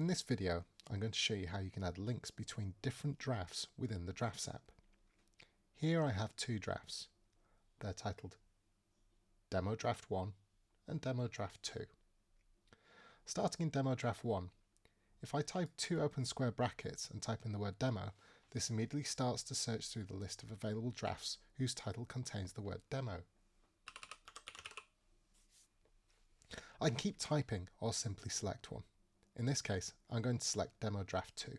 this video, I'm going to show you how you can add links between different drafts within the Drafts app. Here I have two drafts. They're titled Demo Draft 1 and Demo Draft 2. Starting in Demo Draft 1, if I type two open square brackets and type in the word demo, this immediately starts to search through the list of available drafts whose title contains the word demo. I can keep typing or simply select one. In this case, I'm going to select Demo Draft 2.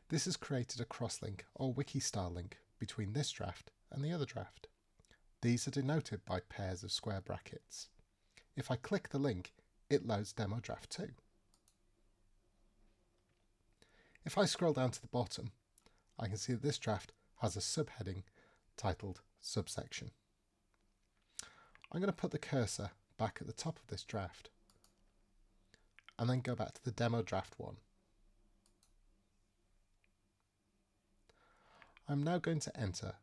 This has created a crosslink or wiki-style link between this draft and the other draft. These are denoted by pairs of square brackets. If I click the link, it loads Demo Draft 2. If I scroll down to the bottom, I can see that this draft has a subheading titled Subsection. I'm going to put the cursor back at the top of this draft and then go back to the Demo Draft 1. I'm now going to enter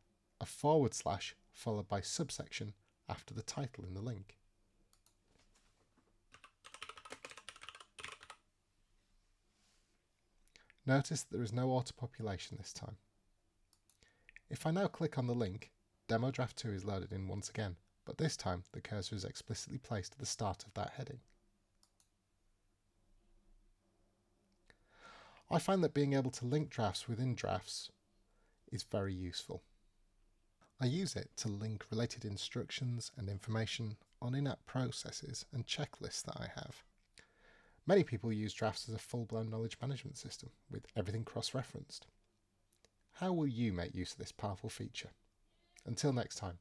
a / followed by subsection after the title in the link. Notice that there is no auto-population this time. If I now click on the link, Demo Draft 2 is loaded in once again, but this time the cursor is explicitly placed at the start of that heading. I find that being able to link drafts within drafts is very useful. I use it to link related instructions and information on in-app processes and checklists that I have. Many people use drafts as a full-blown knowledge management system with everything cross-referenced. How will you make use of this powerful feature? Until next time.